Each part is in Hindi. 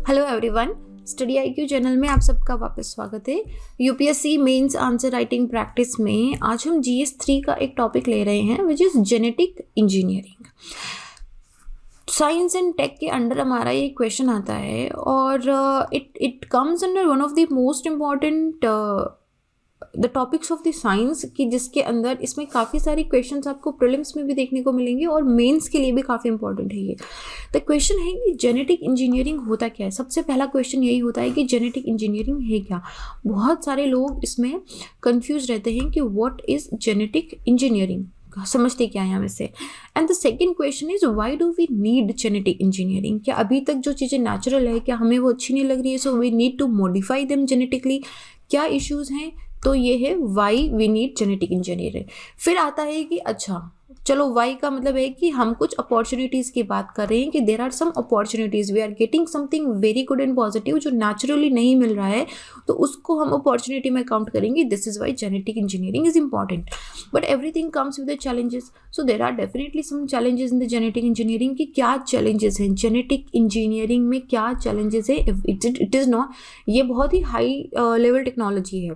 Hello everyone, study IQ channel में आप सबका वापस स्वागत है। UPSC mains answer writing practice में आज हम जीएस 3 का एक टॉपिक ले रहे हैं which is genetic engineering. Science and tech के अंडर हमारा ये क्वेश्चन आता है और it comes under one of the most important the topics of the science की, जिसके अंदर इसमें काफ़ी सारे क्वेश्चंस आपको प्रीलिम्स में भी देखने को मिलेंगे और मेंस के लिए भी काफ़ी इंपॉर्टेंट है ये। द क्वेश्चन है कि जेनेटिक इंजीनियरिंग होता क्या है। सबसे पहला क्वेश्चन यही होता है कि जेनेटिक इंजीनियरिंग है क्या। बहुत सारे लोग इसमें कंफ्यूज रहते हैं कि व्हाट इज़ जेनेटिक इंजीनियरिंग, समझते क्या है हमें से। And the second question is why do we need genetic engineering. क्या अभी तक जो चीज़ें नेचुरल है क्या हमें वो अच्छी नहीं लग रही है, so we need to modify them genetically. क्या इश्यूज़ हैं, तो ये है why we need genetic engineering. फिर आता है कि अच्छा चलो वाई का मतलब है कि हम कुछ अपॉर्चुनिटीज़ की बात कर रहे हैं कि there are some opportunities, we are getting something very good and positive जो नेचुरली नहीं मिल रहा है, तो उसको हम अपॉर्चुनिटी में काउंट करेंगे। This is why genetic engineering is important. But everything comes with the challenges, so there are definitely some challenges in the genetic engineering. कि क्या चैलेंजेस हैं जेनेटिक इंजीनियरिंग में, क्या चैलेंजेस है। इट इज़ नॉट, ये बहुत ही हाई लेवल टेक्नोलॉजी है,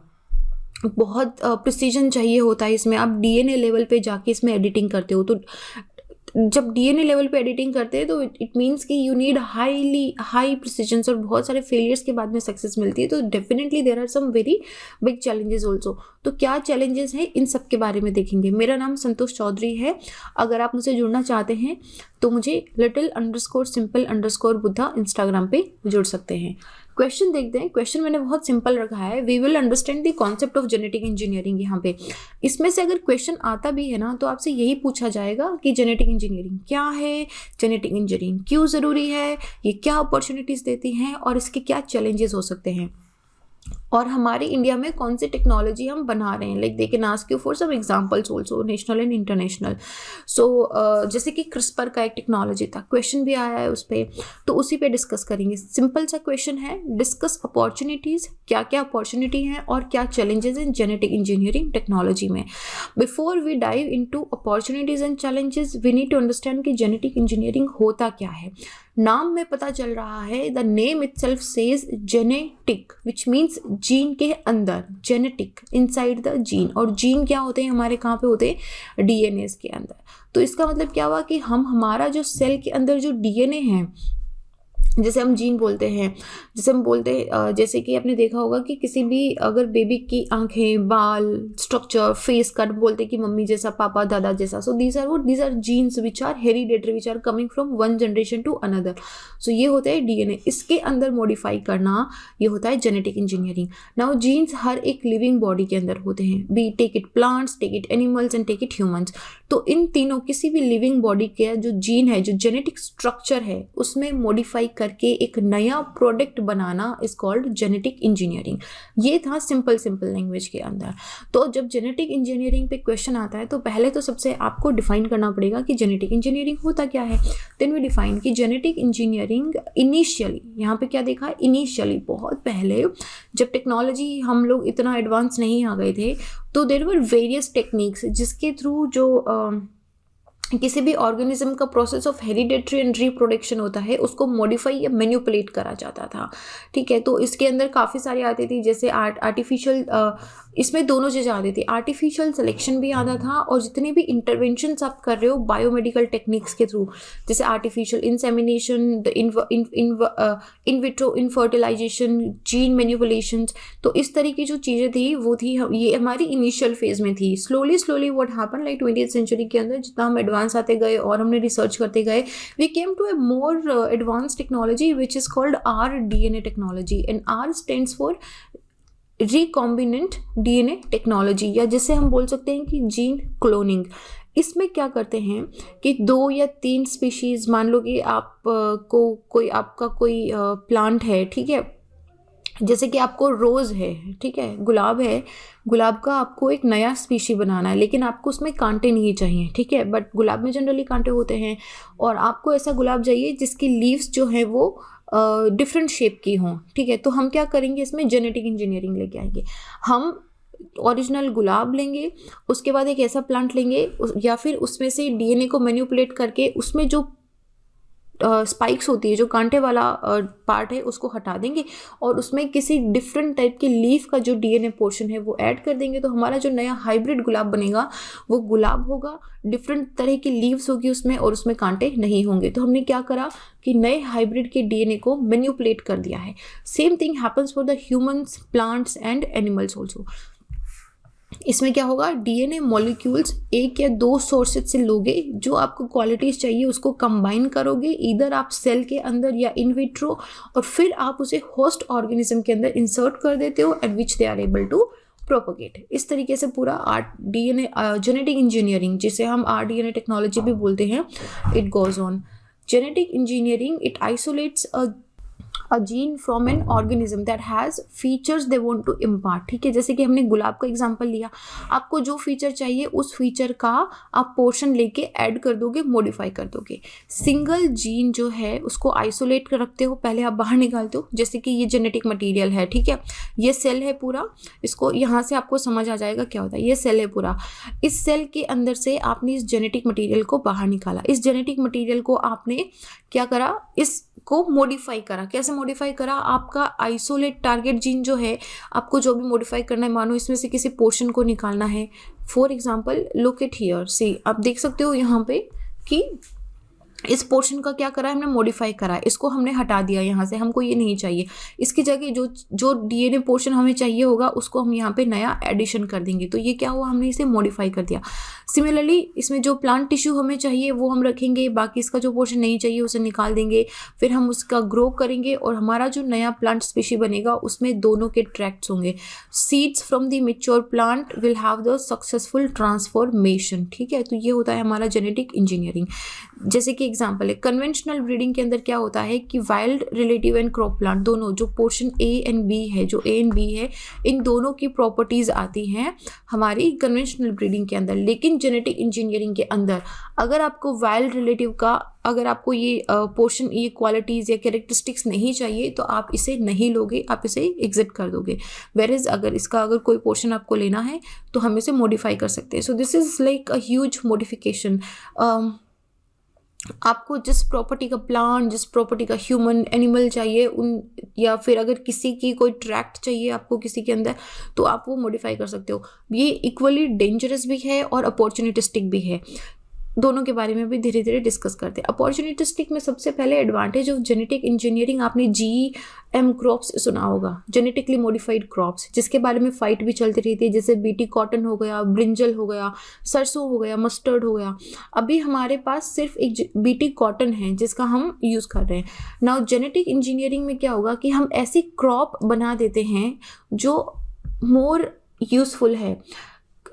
बहुत प्रिसीजन चाहिए होता है इसमें। आप डीएनए लेवल पे जाके इसमें एडिटिंग करते हो, तो जब डीएनए लेवल पे एडिटिंग करते हैं तो इट मीन्स कि यू नीड हाई प्रिसीजन और बहुत सारे फेलियर्स के बाद में सक्सेस मिलती है। तो definitely there are some very big challenges also. तो क्या चैलेंजेस हैं, इन सब के बारे में देखेंगे। मेरा नाम संतोष चौधरी है। अगर आप मुझसे जुड़ना चाहते हैं तो मुझे little_simple_buddha इंस्टाग्राम पे जुड़ सकते हैं। क्वेश्चन देखते हैं। क्वेश्चन मैंने बहुत सिंपल रखा है, we will understand the concept of genetic engineering. यहाँ पे इसमें से अगर क्वेश्चन आता भी है ना, तो आपसे यही पूछा जाएगा कि जेनेटिक इंजीनियरिंग क्या है, जेनेटिक इंजीनियरिंग क्यों ज़रूरी है, ये क्या अपॉर्चुनिटीज़ देती हैं और इसके क्या चैलेंजेस हो सकते हैं, और हमारे इंडिया में कौन सी टेक्नोलॉजी हम बना रहे हैं। Like they can ask you for some examples also, national and international. So जैसे कि क्रिस्पर का एक टेक्नोलॉजी था, क्वेश्चन भी आया है उस पर, तो उसी पे डिस्कस करेंगे। सिंपल सा क्वेश्चन है, डिस्कस अपॉर्चुनिटीज़, क्या क्या अपॉर्चुनिटी हैं और क्या challenges in genetic engineering technology में। Before we dive into opportunities and challenges, we need to understand कि जेनेटिक इंजीनियरिंग होता क्या है। नाम में पता चल रहा है, the name itself says genetic which means gene के अंदर, जेनेटिक इनसाइड द जीन। और जीन क्या होते हैं हमारे, कहाँ पे होते हैं, डीएनए के अंदर। तो इसका मतलब क्या हुआ कि हमारा जो सेल के अंदर जो डीएनए है, जैसे हम जीन बोलते हैं, जैसे हम बोलते हैं, जैसे कि आपने देखा होगा कि किसी भी अगर बेबी की आंखें, बाल, स्ट्रक्चर, फेस कट, बोलते हैं कि मम्मी जैसा, पापा, दादा जैसा। So these are genes which are hereditary, which are coming from one generation to another. So ये होता है डीएनए, इसके अंदर मॉडिफाई करना, ये होता है जेनेटिक इंजीनियरिंग। नाउ जीन्स हर एक लिविंग बॉडी के अंदर होते हैं, be take it plants, take it animals and take it humans. तो इन तीनों, किसी भी लिविंग बॉडी के जो जीन है, जो जेनेटिक स्ट्रक्चर है, उसमें मॉडिफाई करके एक नया product banana is called genetic engineering. ये था सिंपल लैंग्वेज के अंदर। तो जब जेनेटिक इंजीनियरिंग पे क्वेश्चन आता है, तो पहले तो सबसे आपको डिफाइन करना पड़ेगा कि जेनेटिक इंजीनियरिंग होता क्या है। देन वी डिफाइन कि जेनेटिक इंजीनियरिंग इनिशियली, यहाँ पे क्या देखा है, इनिशियली बहुत पहले जब टेक्नोलॉजी हम लोग इतना एडवांस नहीं आ गए थे, तो देयर वर वेरियस टेक्निक्स जिसके थ्रू जो किसी भी ऑर्गेनिज्म का process of hereditary and reproduction होता है, उसको मॉडिफाई या मैनिपुलेट करा जाता था। ठीक है, तो इसके अंदर काफ़ी सारी आती थी, जैसे आर्टिफिशियल, इसमें दोनों चीज़ें आती थी, आर्टिफिशियल सिलेक्शन भी आता था, और जितने भी इंटरवेंशंस आप कर रहे हो बायोमेडिकल टेक्निक्स के थ्रू, जैसे artificial insemination, in vitro infertilization, gene manipulations, तो इस तरह की जो चीज़ें थी वो थी, ये हमारी इनिशियल फेज में थी। Slowly what happen, like 20th century के अंदर जितना हम एडवांस आते गए और हमने रिसर्च करते गए, we came to a more advance technology which is called rDNA technology. And R stands for recombinant DNA technology, या जिसे हम बोल सकते हैं कि जीन क्लोनिंग। इसमें क्या करते हैं कि 2 या 3 स्पीशीज़, मान लो कि आपका कोई प्लांट है, ठीक है, जैसे कि आपको रोज़ है, ठीक है, गुलाब है, गुलाब का आपको एक नया स्पीशी बनाना है, लेकिन आपको उसमें कांटे नहीं चाहिए, ठीक है, बट गुलाब में जनरली कांटे होते हैं, और आपको ऐसा गुलाब चाहिए जिसकी लीव्स जो है वो डिफरेंट शेप की हों। ठीक है, तो हम क्या करेंगे, इसमें जेनेटिक इंजीनियरिंग लेके आएंगे। हम ओरिजिनल गुलाब लेंगे, उसके बाद एक ऐसा प्लांट लेंगे या फिर उसमें से डीएनए को मैनिपुलेट करके उसमें जो स्पाइक्स होती है, जो कांटे वाला पार्ट है, उसको हटा देंगे और उसमें किसी डिफरेंट टाइप के लीफ का जो डीएनए पोर्शन है वो ऐड कर देंगे, तो हमारा जो नया हाइब्रिड गुलाब बनेगा वो गुलाब होगा, डिफरेंट तरह की लीव्स होगी उसमें और उसमें कांटे नहीं होंगे। तो हमने क्या करा कि नए हाइब्रिड के डीएनए को मैनिपुलेट कर दिया है। Same thing happens for the humans, plants and animals also. इसमें क्या होगा, डीएनए मॉलिक्यूल्स एक या दो सोर्सेज से लोगे, जो आपको क्वालिटीज चाहिए उसको कंबाइन करोगे, इधर आप सेल के अंदर या इन विट्रो, और फिर आप उसे होस्ट ऑर्गेनिज्म के अंदर इंसर्ट कर देते हो at which they are able to propagate. इस तरीके से पूरा डीएनए जेनेटिक इंजीनियरिंग, जिसे हम आरडीएनए टेक्नोलॉजी भी बोलते हैं, it goes on. Genetic engineering it isolates a gene from an organism that has features they want to impart। ठीक है, जैसे कि हमने गुलाब का एग्जांपल लिया, आपको जो फीचर चाहिए उस फीचर का आप पोर्शन लेके ऐड कर दोगे, मॉडिफाई कर दोगे। सिंगल जीन जो है उसको आइसोलेट कर रखते हो, पहले आप बाहर निकालते हो, जैसे कि ये जेनेटिक मटीरियल है, ठीक है, ये सेल है पूरा, इसको यहाँ से आपको समझ आ जाएगा क्या होता है। ये सेल है पूरा, इस सेल के अंदर से आपने इस जेनेटिक मटीरियल को बाहर निकाला, इस जेनेटिक मटीरियल को आपने क्या करा, इसको मॉडिफाई करा। कैसे मॉडिफाई करा, आपका आइसोलेट टारगेट जीन जो है, आपको जो भी मॉडिफाई करना है, मानो इसमें से किसी पोर्शन को निकालना है, for example look at here, see आप देख सकते हो यहाँ पे कि इस पोर्शन का क्या करा है, हमने मॉडिफाई करा है, इसको हमने हटा दिया यहाँ से, हमको ये नहीं चाहिए, इसकी जगह जो डीएनए पोर्शन हमें चाहिए होगा उसको हम यहाँ पे नया एडिशन कर देंगे, तो ये क्या हुआ, हमने इसे मॉडिफाई कर दिया। सिमिलरली इसमें जो प्लांट टिश्यू हमें चाहिए वो हम रखेंगे, बाकी इसका जो पोर्शन नहीं चाहिए उसे निकाल देंगे, फिर हम उसका ग्रो करेंगे और हमारा जो नया प्लांट स्पीशी बनेगा उसमें दोनों के ट्रैक्ट्स होंगे। Seeds from the mature plant will have the successful transformation. ठीक है, तो ये होता है हमारा जेनेटिक इंजीनियरिंग। जैसे कि एग्जाम्पल है, कन्वेंशनल ब्रीडिंग के अंदर क्या होता है कि wild, relative and crop plant, दोनों जो पोर्शन ए एंड बी है, जो ए एंड बी है, इन दोनों की प्रॉपर्टीज आती हैं हमारी कन्वेंशनल ब्रीडिंग के अंदर। लेकिन जेनेटिक इंजीनियरिंग के अंदर अगर आपको वाइल्ड रिलेटिव का, अगर आपको ये पोर्शन, ये क्वालिटीज़ या कैरेक्टरिस्टिक्स नहीं चाहिए तो आप इसे नहीं लोगे, आप इसे एग्जिट कर दोगे। वेयरएज अगर कोई पोर्शन आपको लेना है तो हम इसे मॉडिफाई कर सकते हैं। So this is like a huge modification. आपको जिस प्रॉपर्टी का प्लांट, जिस प्रॉपर्टी का ह्यूमन, एनिमल चाहिए उन, या फिर अगर किसी की कोई ट्रैक्ट चाहिए आपको किसी के अंदर, तो आप वो मॉडिफाई कर सकते हो। ये इक्वली डेंजरस भी है और अपॉर्चुनिटिस्टिक भी है। दोनों के बारे में भी धीरे धीरे डिस्कस करते हैं। अपॉर्चुनिटिस्टिक में सबसे पहले एडवांटेज ऑफ जेनेटिक इंजीनियरिंग, आपने GM क्रॉप्स सुना होगा, जेनेटिकली मॉडिफाइड क्रॉप्स, जिसके बारे में फाइट भी चलती रहती है, जैसे बीटी कॉटन हो गया, ब्रिंजल हो गया, सरसों हो गया, मस्टर्ड हो गया। अभी हमारे पास सिर्फ एक बीटी कॉटन है जिसका हम यूज़ कर रहे हैं। नाउ जेनेटिक इंजीनियरिंग में क्या होगा कि हम ऐसी क्रॉप बना देते हैं जो मोर यूज़फुल है।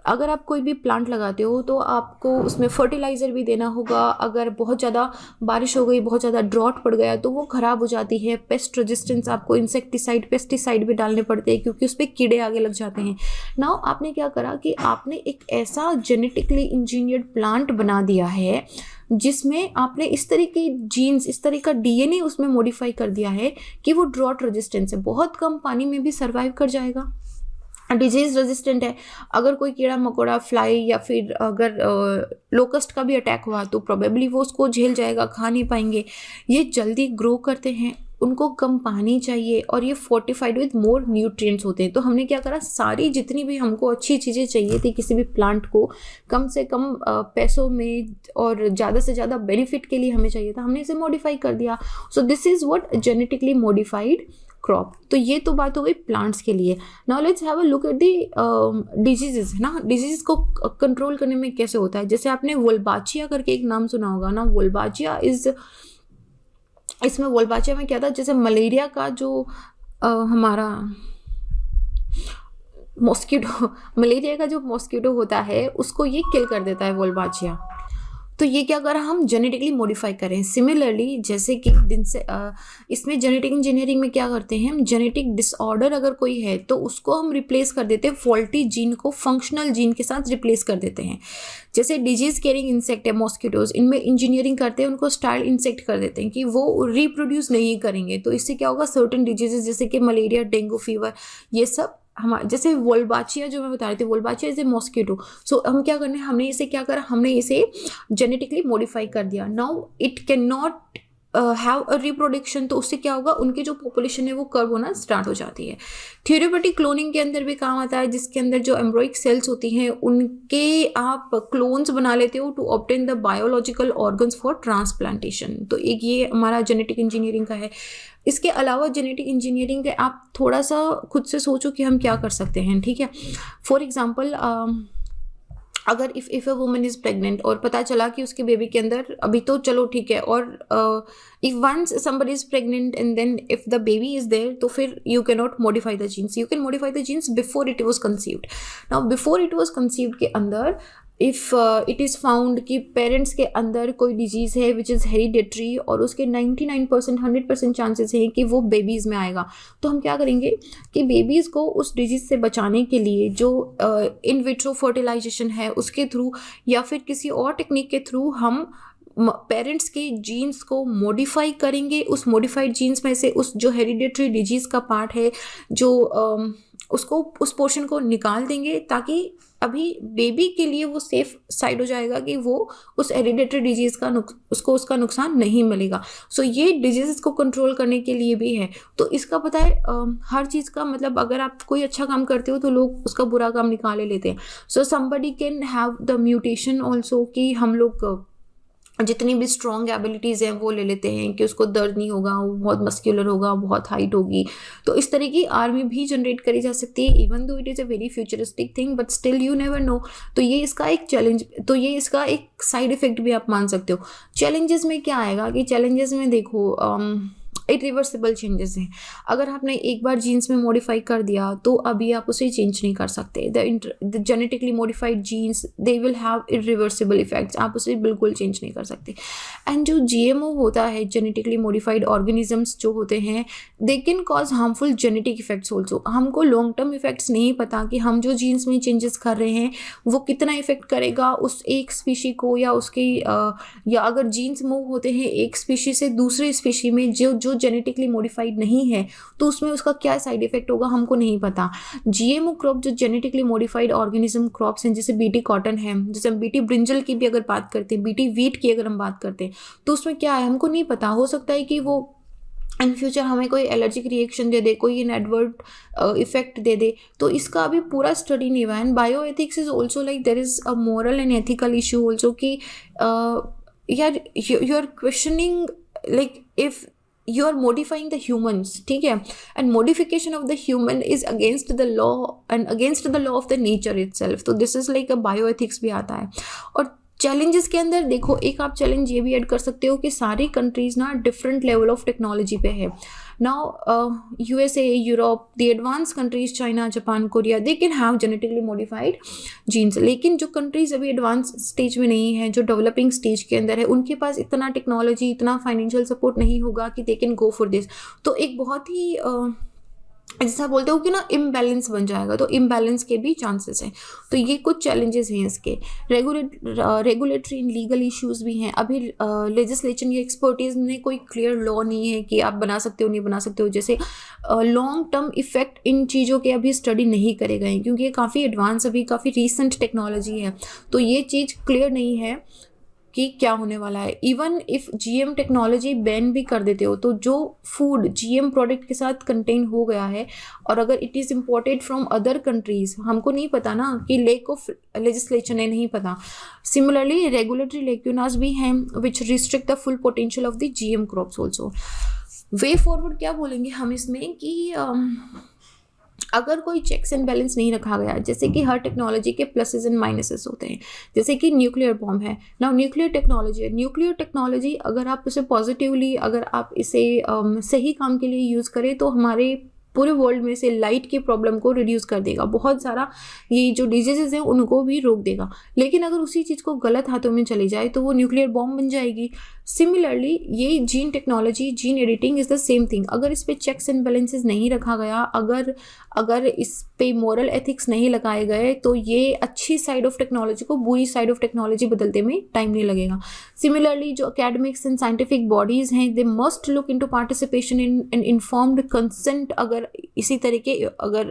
अगर आप कोई भी प्लांट लगाते हो तो आपको उसमें फर्टिलाइज़र भी देना होगा। अगर बहुत ज़्यादा बारिश हो गई, बहुत ज़्यादा ड्रॉट पड़ गया तो वो ख़राब हो जाती है। पेस्ट रेजिस्टेंस, आपको इंसेक्टिसाइड, पेस्टिसाइड भी डालने पड़ते हैं क्योंकि उस पर कीड़े आगे लग जाते हैं। नाउ आपने क्या करा कि आपने एक ऐसा जेनेटिकली इंजीनियर्ड प्लांट बना दिया है जिसमें आपने इस तरह के जीन्स, इस तरह का डीएनए उसमें मॉडिफाई कर दिया है कि वो ड्रॉट रेजिस्टेंस है, बहुत कम पानी में भी सर्वाइव कर जाएगा। डिजीज़ रेजिस्टेंट है, अगर कोई कीड़ा मकोड़ा, फ्लाई या फिर अगर लोकस्ट का भी अटैक हुआ तो प्रोबेबली वो उसको झेल जाएगा, खा नहीं पाएंगे। ये जल्दी ग्रो करते हैं, उनको कम पानी चाहिए और ये फोर्टिफाइड विद मोर न्यूट्रिएंट्स होते हैं। तो हमने क्या करा, सारी जितनी भी हमको अच्छी चीज़ें चाहिए थी किसी भी प्लांट को कम से कम पैसों में और ज़्यादा से ज़्यादा बेनिफिट के लिए हमें चाहिए था, हमने इसे मॉडिफाई कर दिया। सो this is what genetically modified crop. तो ये तो बात हो गई प्लांट्स के लिए। Now let's have a look at the diseases, है ना। डिजीज को कंट्रोल करने में कैसे होता है, जैसे आपने वोल्बाचिया करके एक नाम सुना होगा ना। वोल्बाचिया इज, इसमें वोल्बाचिया में क्या था, जैसे मलेरिया का जो हमारा मॉस्किटो, मलेरिया का जो मॉस्किटो होता है उसको ये किल कर देता है वोल्बाचिया। तो ये क्या करा, हम जेनेटिकली मॉडिफाई करें। सिमिलरली जैसे कि इसमें जेनेटिक इंजीनियरिंग में क्या करते हैं, हम जेनेटिक डिसऑर्डर अगर कोई है तो उसको हम रिप्लेस कर देते हैं, फॉल्टी जीन को फंक्शनल जीन के साथ रिप्लेस कर देते हैं। जैसे डिजीज कैरिंग इंसेक्ट है मॉस्किटोज, इनमें इंजीनियरिंग करते हैं, उनको स्टाइल इंसेक्ट कर देते हैं कि वो रिप्रोड्यूस नहीं करेंगे। तो इससे क्या होगा, सर्टेन डिजीजेज जैसे कि मलेरिया, डेंगू फीवर, ये सब हमारे, जैसे वोल्बाचिया जो मैं बता रही थी, वोल्बाचिया इज ए मॉस्किटो। सो हम क्या करने, हमने इसे क्या करा, हमने इसे जेनेटिकली मॉडिफाई कर दिया। Now it can not have a reproduction, तो उससे क्या होगा, उनकी जो पॉपुलेशन है वो कर्व होना स्टार्ट हो जाती है। थ्योरेटिक क्लोनिंग के अंदर भी काम आता है, जिसके अंदर जो एम्ब्रॉइक सेल्स होती हैं उनके आप क्लोन्स बना लेते हो to obtain the biological organs for transplantation. तो एक ये हमारा जेनेटिक इंजीनियरिंग का है। इसके अलावा जेनेटिक इंजीनियरिंग के आप थोड़ा सा खुद से सोचो कि हम क्या कर सकते हैं, ठीक है। फॉर एग्जाम्पल, अगर if a woman is pregnant और पता चला कि उसके बेबी के अंदर, अभी तो चलो ठीक है, और if once somebody is pregnant and then if the baby is there, तो फिर you can not modify the genes, you can modify the genes before it was conceived. Now before it was conceived के अंदर इफ़ इट इज़ फाउंड कि पेरेंट्स के अंदर कोई डिजीज़ है विच इज़ हेरिडेटरी, और उसके 99% 100% चांसेस हैं कि वो बेबीज़ में आएगा, तो हम क्या करेंगे कि बेबीज़ को उस डिजीज़ से बचाने के लिए जो इन विट्रो फर्टिलाइजेशन है उसके थ्रू या फिर किसी और टेक्निक के थ्रू हम पेरेंट्स के जीन्स को मॉडिफाई करेंगे। उस मॉडिफाइड जीन्स में से उस जो हेरिडेटरी डिजीज़ का पार्ट है जो उसको, उस पोर्शन को निकाल देंगे, ताकि अभी बेबी के लिए वो सेफ साइड हो जाएगा कि वो उस हेरिडेटरी डिजीज़ का उसको उसका नुकसान नहीं मिलेगा। सो ये डिजीज़ को कंट्रोल करने के लिए भी है। तो इसका पता है हर चीज़ का मतलब, अगर आप कोई अच्छा काम करते हो तो लोग उसका बुरा काम निकाले लेते हैं। So somebody can have the mutation also, कि हम लोग जितनी भी स्ट्रॉन्ग एबिलिटीज़ हैं वो ले लेते हैं कि उसको दर्द नहीं होगा, वो बहुत मस्क्यूलर होगा, बहुत हाइट होगी। तो इस तरह की आर्मी भी जनरेट करी जा सकती है, even though it is a very futuristic thing, but still you never know. तो ये इसका एक चैलेंज, तो ये इसका एक साइड इफ़ेक्ट भी आप मान सकते हो। चैलेंजेस में क्या आएगा कि चैलेंजेस में देखो इरिवर्सिबल चेंजेस हैं। अगर आपने एक बार जीन्स में मॉडिफाई कर दिया तो अभी आप उसे चेंज नहीं कर सकते। The genetically modified genes they will have irreversible effects, आप उसे बिल्कुल चेंज नहीं कर सकते। एंड जो जीएमओ होता है, जेनेटिकली मॉडिफाइड ऑर्गेनिजम्स जो होते हैं, they can cause harmful genetic effects also. हमको लॉन्ग टर्म इफेक्ट्स नहीं पता कि हम जो जीन्स में चेंजेस कर रहे हैं वो कितना इफेक्ट करेगा उस एक स्पीशी को, या उसके या अगर जीन्स मूव होते हैं एक स्पीशी से दूसरे स्पीशी में जो जेनेटिकली मॉडिफाइड नहीं है, तो उसमें उसका क्या साइड इफेक्ट होगा हमको नहीं पता। जीएमओ क्रॉप जो जेनेटिकली मॉडिफाइड ऑर्गेनिज्म क्रॉप्स हैं, जैसे बीटी कॉटन है, जैसे हम बीटी ब्रिंजल की भी अगर बात करते हैं, बीटी वीट की अगर हम बात करते हैं, तो उसमें क्या है हमको नहीं पता। हो सकता है कि वो इन फ्यूचर हमें कोई एलर्जिक रिएक्शन दे दे, कोई इनएडवर्ट इफेक्ट दे दे। तो इसका अभी पूरा स्टडी नहीं हुआ है। And bio ethics is also like there is a moral and ethical issue also, कि यार you are questioning like if you are modifying the humans, ठीक है, and modification of the human is against the law and against the law of the nature itself. तो this is like a bioethics भी आता है। और चैलेंजेस के अंदर देखो, एक आप चैलेंज ये भी ऐड कर सकते हो कि सारी कंट्रीज ना डिफरेंट लेवल ऑफ टेक्नोलॉजी पे है। Now USA, Europe, the advance countries, China, Japan, Korea, they can have genetically modified genes. लेकिन जो कंट्रीज अभी एडवांस स्टेज में नहीं है, जो डेवलपिंग स्टेज के अंदर है, उनके पास इतना टेक्नोलॉजी, इतना फाइनेंशियल सपोर्ट नहीं होगा कि they can go for this. तो एक बहुत ही जैसा बोलते हो कि ना इम्बैलेंस बन जाएगा, तो इम्बैलेंस के भी चांसेस हैं। तो ये कुछ चैलेंजेस हैं इसके। रेगुलेटरी एंड लीगल इश्यूज भी हैं। अभी लेजिस्लेशन या एक्सपर्टीज में कोई क्लियर लॉ नहीं है कि आप बना सकते हो नहीं बना सकते हो। जैसे लॉन्ग टर्म इफेक्ट इन चीज़ों के अभी स्टडी नहीं करे गए हैं, क्योंकि ये काफ़ी एडवांस, अभी काफ़ी रीसेंट टेक्नोलॉजी है, तो ये चीज़ क्लियर नहीं है कि क्या होने वाला है। Even if GM technology ban भी कर देते हो, तो जो फूड जीएम प्रोडक्ट के साथ कंटेन हो गया है, और अगर it is imported from other countries, हमको नहीं पता ना कि लेक ऑफ लेजिस्लेशन है, नहीं पता। सिमिलरली रेगुलेटरी लेक्यूनास भी हैं which restrict the full potential of the GM crops also. Way forward क्या बोलेंगे हम इसमें कि अगर कोई चेक्स एंड बैलेंस नहीं रखा गया, जैसे कि हर टेक्नोलॉजी के प्लसेस एंड माइनसेस होते हैं, जैसे कि न्यूक्लियर बॉम्ब है ना, न्यूक्लियर टेक्नोलॉजी अगर आप उसे पॉजिटिवली, अगर आप इसे सही काम के लिए यूज़ करें, तो हमारे पूरे वर्ल्ड में से लाइट की प्रॉब्लम को रिड्यूस कर देगा, बहुत सारा ये जो डिजीजेज हैं उनको भी रोक देगा। लेकिन अगर उसी चीज़ को गलत हाथों में चली जाए तो वो न्यूक्लियर बॉम्ब बन जाएगी। सिमिलरली ये gene technology, gene editing is the same thing. अगर इस पर चेक्स एंड बैलेंसेस नहीं रखा गया, अगर इस पे मॉरल एथिक्स नहीं लगाए गए, तो ये अच्छी साइड ऑफ टेक्नोलॉजी को बुरी साइड ऑफ टेक्नोलॉजी बदलते में टाइम नहीं लगेगा। सिमिलरली जो एकेडमिक्स एंड साइंटिफिक बॉडीज़ हैं, they must look into participation in informed consent. अगर इसी तरीके अगर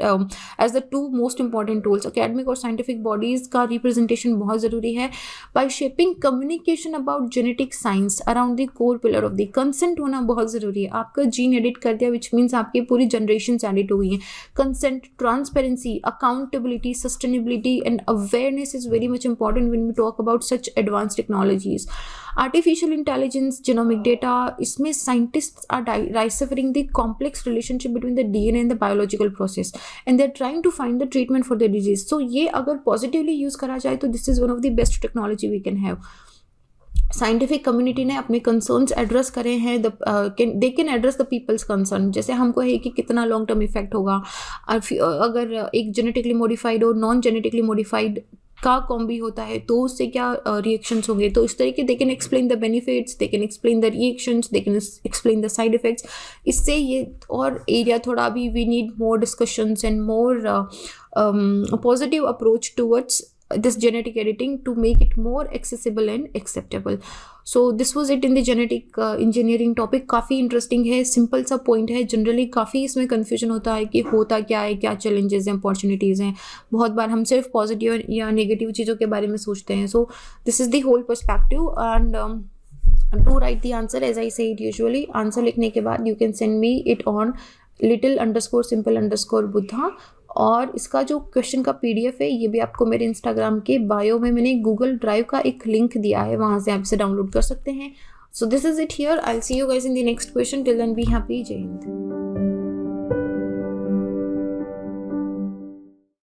as the two most important tools academic और साइंटिफिक बॉडीज का रिप्रेजेंटेशन बहुत ज़रूरी है। By shaping communication about genetic science around the core pillar of the consent होना बहुत ज़रूरी है। आपका जीन एडिट कर दिया विच मीन्स आपकी पूरी जनरेशन एडिट हो गई है। Consent, transparency, accountability, sustainability and awareness is very much important when we talk about such advance technologies. Artificial intelligence, genomic data, इसमें scientists are deciphering the complex relationship between the DNA and the biological process and they are trying to find the treatment for the disease. So ये अगर पॉजिटिवली यूज करा जाए तो this is one of the best technology we can have. Scientific community ने अपने कंसर्न्स एड्रेस करे हैं, they can address the people's concern. जैसे हमको है कि कितना लॉन्ग टर्म इफेक्ट होगा अगर एक जेनेटिकली मॉडिफाइड और नॉन जेनेटिकली मॉडिफाइड का कॉम्बी होता है तो उससे क्या रिएक्शंस होंगे। तो इस तरीके they can explain the benefits, they can explain the reactions, they can explain the side effects. इससे ये और एरिया थोड़ा भी we need more discussions and more positive approach towards this genetic editing to make it more accessible and acceptable. So this was it in the genetic engineering topic. काफ़ी इंटरेस्टिंग है, सिंपल सा पॉइंट है। जनरली काफ़ी इसमें कन्फ्यूजन होता है कि होता क्या है, क्या चैलेंजेस हैं, अपॉर्चुनिटीज़ हैं। बहुत बार हम सिर्फ पॉजिटिव या नेगेटिव चीज़ों के बारे में सोचते हैं। So this is the whole perspective and to write the answer as I say it usually, answer लिखने के बाद you can send me it on little_simple_buddha। और इसका जो क्वेश्चन का PDF है ये भी आपको मेरे इंस्टाग्राम के बायो में मैंने गूगल ड्राइव का एक लिंक दिया है, वहाँ से आप इसे डाउनलोड कर सकते हैं। So this is it here, I will see you guys in the next question. Till then be happy, जय हिंद।